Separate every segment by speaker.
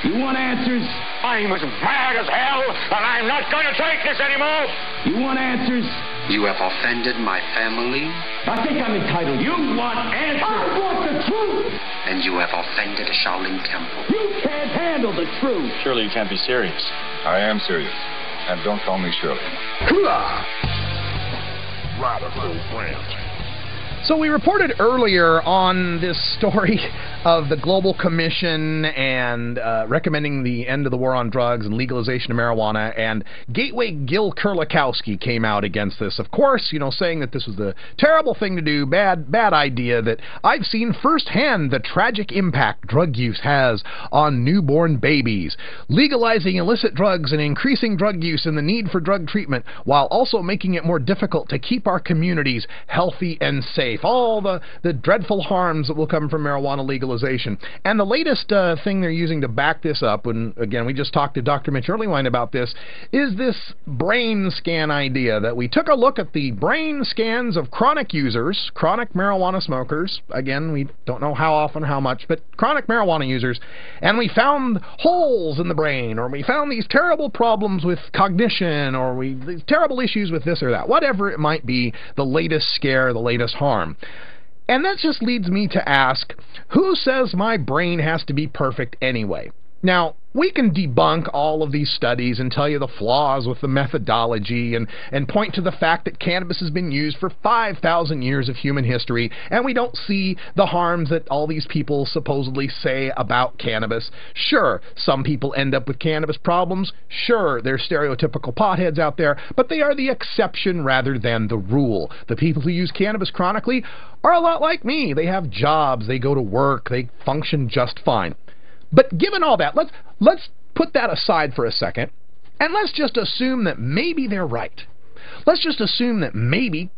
Speaker 1: You want answers?
Speaker 2: I'm as mad as hell, and I'm not going to take this anymore.
Speaker 1: You want answers?
Speaker 3: You have offended my family.
Speaker 1: I think I'm entitled. You want answers? I want the truth.
Speaker 3: And you have offended a Shaolin temple.
Speaker 1: You can't handle the truth.
Speaker 4: Surely you can't be serious.
Speaker 5: I am serious. And don't call me Shirley.
Speaker 2: Radical Branch.
Speaker 6: So we reported earlier on this story of the Global Commission and recommending the end of the war on drugs and legalization of marijuana, and Gateway Gil Kurlikowski came out against this, of course, saying that this was a terrible thing to do, bad idea, that I've seen firsthand the tragic impact drug use has on newborn babies. Legalizing illicit drugs and increasing drug use and the need for drug treatment, while also making it more difficult to keep our communities healthy and safe. All the dreadful harms that will come from marijuana legalization. And the latest thing they're using to back this up, and again, we just talked to Dr. Mitch Earlywine about this, is this brain scan idea that we took a look at the brain scans of chronic users, chronic marijuana smokers. Again, we don't know how often, how much, but chronic marijuana users, and we found holes in the brain, or we found these terrible problems with cognition, or these terrible issues with this or that, whatever it might be, the latest scare, the latest harm. And that just leads me to ask, who says my brain has to be perfect anyway? Now, we can debunk all of these studies and tell you the flaws with the methodology and point to the fact that cannabis has been used for 5,000 years of human history, and we don't see the harms that all these people supposedly say about cannabis. Sure, some people end up with cannabis problems. Sure, there's stereotypical potheads out there, but they are the exception rather than the rule. The people who use cannabis chronically are a lot like me. They have jobs, they go to work, they function just fine. But given all that, let's put that aside for a second, and let's just assume that maybe they're right. Let's just assume that maybe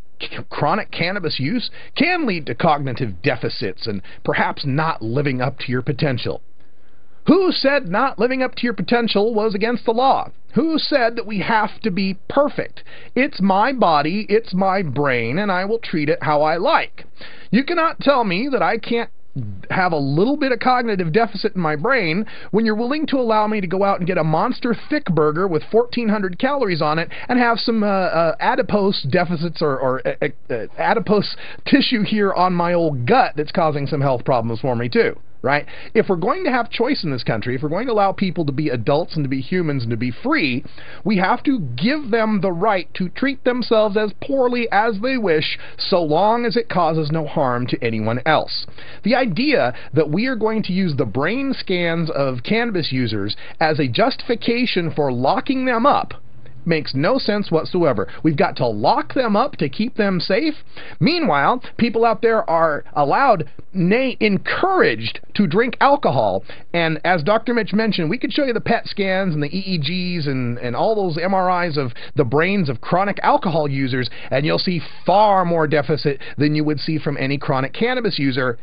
Speaker 6: chronic cannabis use can lead to cognitive deficits and perhaps not living up to your potential. Who said not living up to your potential was against the law? Who said that we have to be perfect? It's my body, it's my brain, and I will treat it how I like. You cannot tell me that I can't have a little bit of cognitive deficit in my brain when you're willing to allow me to go out and get a monster thick burger with 1,400 calories on it and have some adipose deficits or adipose tissue here on my old gut that's causing some health problems for me too. Right? If we're going to have choice in this country, if we're going to allow people to be adults and to be humans and to be free, we have to give them the right to treat themselves as poorly as they wish, so long as it causes no harm to anyone else. The idea that we are going to use the brain scans of cannabis users as a justification for locking them up makes no sense whatsoever. We've got to lock them up to keep them safe. Meanwhile, people out there are allowed, nay, encouraged to drink alcohol. And as Dr. Mitch mentioned, we could show you the PET scans and the EEGs and all those MRIs of the brains of chronic alcohol users, and you'll see far more deficit than you would see from any chronic cannabis user.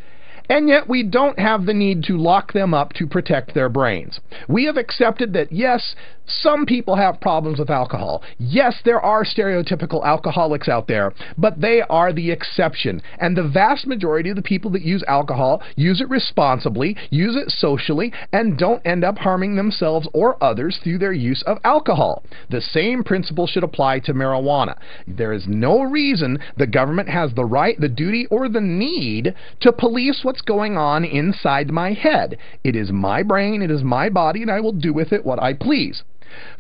Speaker 6: And yet we don't have the need to lock them up to protect their brains. We have accepted that, yes, some people have problems with alcohol. Yes, there are stereotypical alcoholics out there, but they are the exception. And the vast majority of the people that use alcohol use it responsibly, use it socially, and don't end up harming themselves or others through their use of alcohol. The same principle should apply to marijuana. There is no reason the government has the right, the duty, or the need to police what's going on inside my head. It is my brain, it is my body, and I will do with it what I please.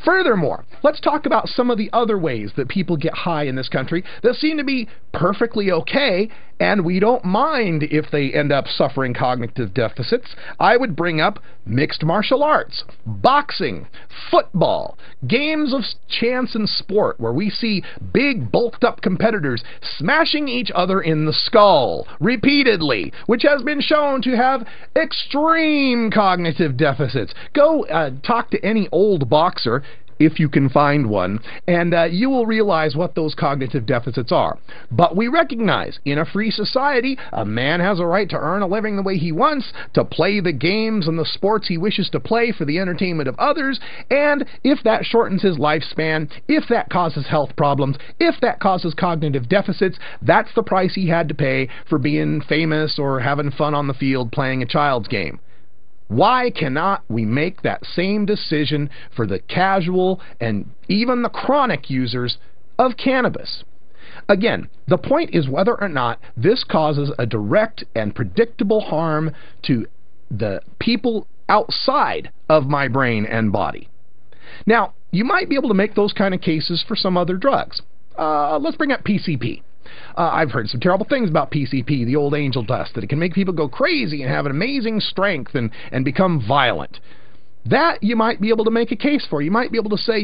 Speaker 6: Furthermore, let's talk about some of the other ways that people get high in this country that seem to be perfectly okay, and we don't mind if they end up suffering cognitive deficits. I would bring up mixed martial arts, boxing, football, games of chance and sport, where we see big bulked up competitors smashing each other in the skull repeatedly, which has been shown to have extreme cognitive deficits. Go talk to any old boxer, if you can find one, and you will realize what those cognitive deficits are. But we recognize, in a free society, a man has a right to earn a living the way he wants, to play the games and the sports he wishes to play for the entertainment of others, and if that shortens his lifespan, if that causes health problems, if that causes cognitive deficits, that's the price he had to pay for being famous or having fun on the field playing a child's game. Why cannot we make that same decision for the casual and even the chronic users of cannabis? Again, the point is whether or not this causes a direct and predictable harm to the people outside of my brain and body. Now, you might be able to make those kind of cases for some other drugs. Let's bring up PCP. I've heard some terrible things about PCP, the old angel dust, that it can make people go crazy and have an amazing strength and become violent. That you might be able to make a case for. You might be able to say,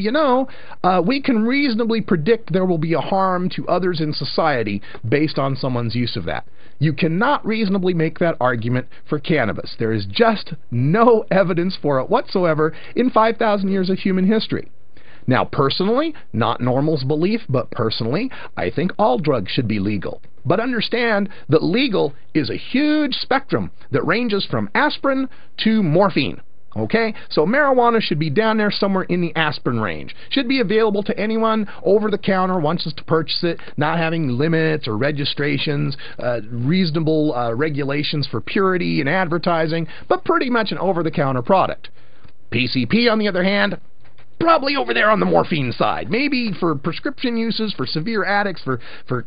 Speaker 6: we can reasonably predict there will be a harm to others in society based on someone's use of that. You cannot reasonably make that argument for cannabis. There is just no evidence for it whatsoever in 5,000 years of human history. Now, personally, not Normal's belief, but personally, I think all drugs should be legal. But understand that legal is a huge spectrum that ranges from aspirin to morphine. Okay? So marijuana should be down there somewhere in the aspirin range. Should be available to anyone over the counter wants us to purchase it, not having limits or registrations, reasonable regulations for purity and advertising, but pretty much an over-the-counter product. PCP, on the other hand, probably over there on the morphine side. Maybe for prescription uses, for severe addicts, for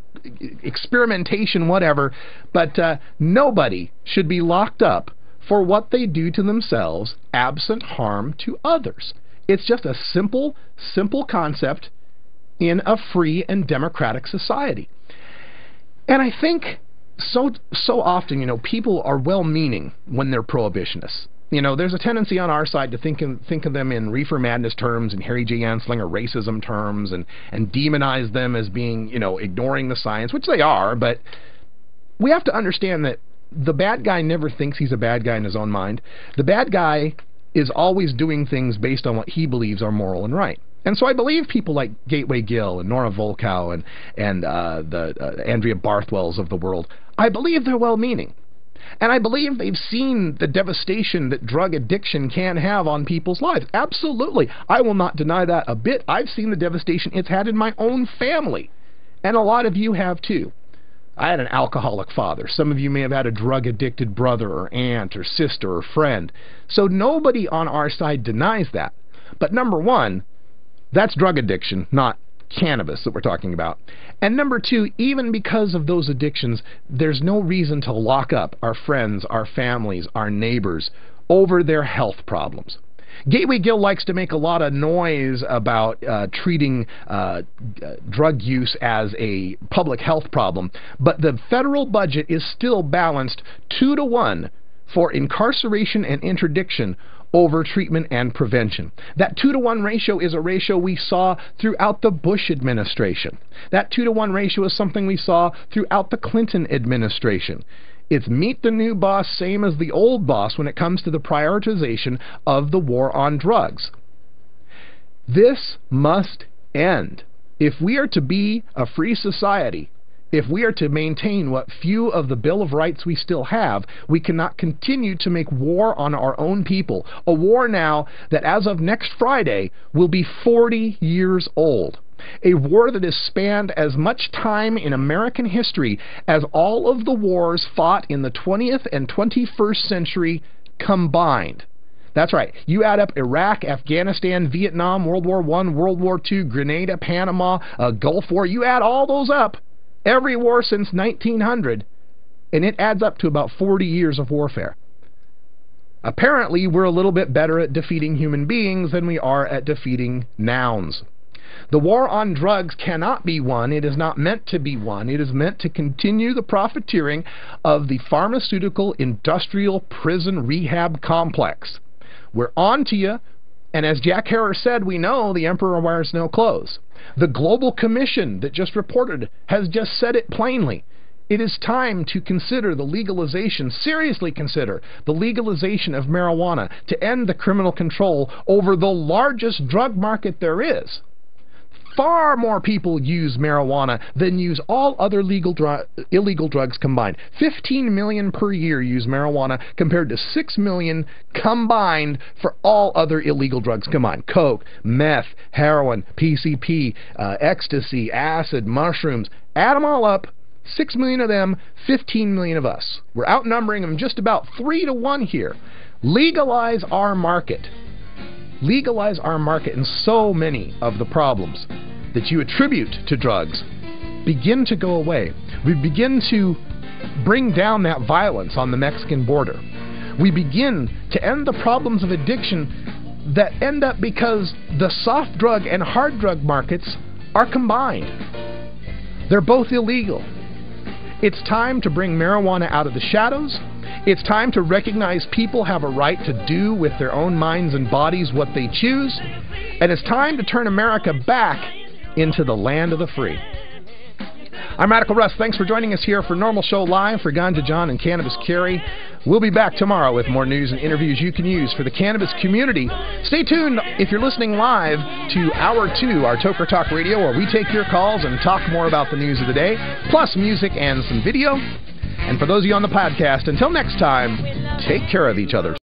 Speaker 6: experimentation, whatever. But nobody should be locked up for what they do to themselves absent harm to others. It's just a simple concept in a free and democratic society. And I think so often, people are well-meaning when they're prohibitionists. There's a tendency on our side to think of them in reefer madness terms and Harry J. Anslinger racism terms and demonize them as being, ignoring the science, which they are, but we have to understand that the bad guy never thinks he's a bad guy in his own mind. The bad guy is always doing things based on what he believes are moral and right. And so I believe people like Gateway Gill and Nora Volkow and the Andrea Barthwells of the world, I believe they're well-meaning. And I believe they've seen the devastation that drug addiction can have on people's lives. Absolutely. I will not deny that a bit. I've seen the devastation it's had in my own family. And a lot of you have too. I had an alcoholic father. Some of you may have had a drug-addicted brother or aunt or sister or friend. So nobody on our side denies that. But number one, that's drug addiction, not cannabis that we're talking about. And number two, even because of those addictions, there's no reason to lock up our friends, our families, our neighbors over their health problems. Gateway Gill likes to make a lot of noise about treating drug use as a public health problem, but the federal budget is still balanced 2-to-1 for incarceration and interdiction over treatment and prevention. That 2-to-1 ratio is a ratio we saw throughout the Bush administration. That 2-to-1 ratio is something we saw throughout the Clinton administration. It's meet the new boss, same as the old boss when it comes to the prioritization of the war on drugs. This must end. If we are to be a free society, if we are to maintain what few of the Bill of Rights we still have, we cannot continue to make war on our own people. A war now that as of next Friday will be 40 years old. A war that has spanned as much time in American history as all of the wars fought in the 20th and 21st century combined. That's right. You add up Iraq, Afghanistan, Vietnam, World War I, World War II, Grenada, Panama, Gulf War. You add all those up, every war since 1900, and it adds up to about 40 years of warfare. Apparently, we're a little bit better at defeating human beings than we are at defeating nouns. The war on drugs cannot be won. It is not meant to be won. It is meant to continue the profiteering of the pharmaceutical industrial prison rehab complex. We're on to you, and as Jack Harris said, we know the emperor wears no clothes. The Global Commission that just reported has just said it plainly. It is time to consider the legalization, seriously consider the legalization of marijuana to end the criminal control over the largest drug market there is. Far more people use marijuana than use all other illegal drugs combined. 15 million per year use marijuana compared to 6 million combined for all other illegal drugs combined. Coke, meth, heroin, PCP, ecstasy, acid, mushrooms. Add them all up. 6 million of them, 15 million of us. We're outnumbering them just about 3-to-1 here. Legalize our market. Legalize our market, and so many of the problems that you attribute to drugs begin to go away. We begin to bring down that violence on the Mexican border. We begin to end the problems of addiction that end up because the soft drug and hard drug markets are combined. They're both illegal. It's time to bring marijuana out of the shadows. It's time to recognize people have a right to do with their own minds and bodies what they choose. And it's time to turn America back into the land of the free. I'm Radical Russ. Thanks for joining us here for Normal Show Live for Ganja John and Cannabis Carry. We'll be back tomorrow with more news and interviews you can use for the cannabis community. Stay tuned if you're listening live to Hour 2, our Toker Talk Radio, where we take your calls and talk more about the news of the day, plus music and some video. And for those of you on the podcast, until next time, take care of each other.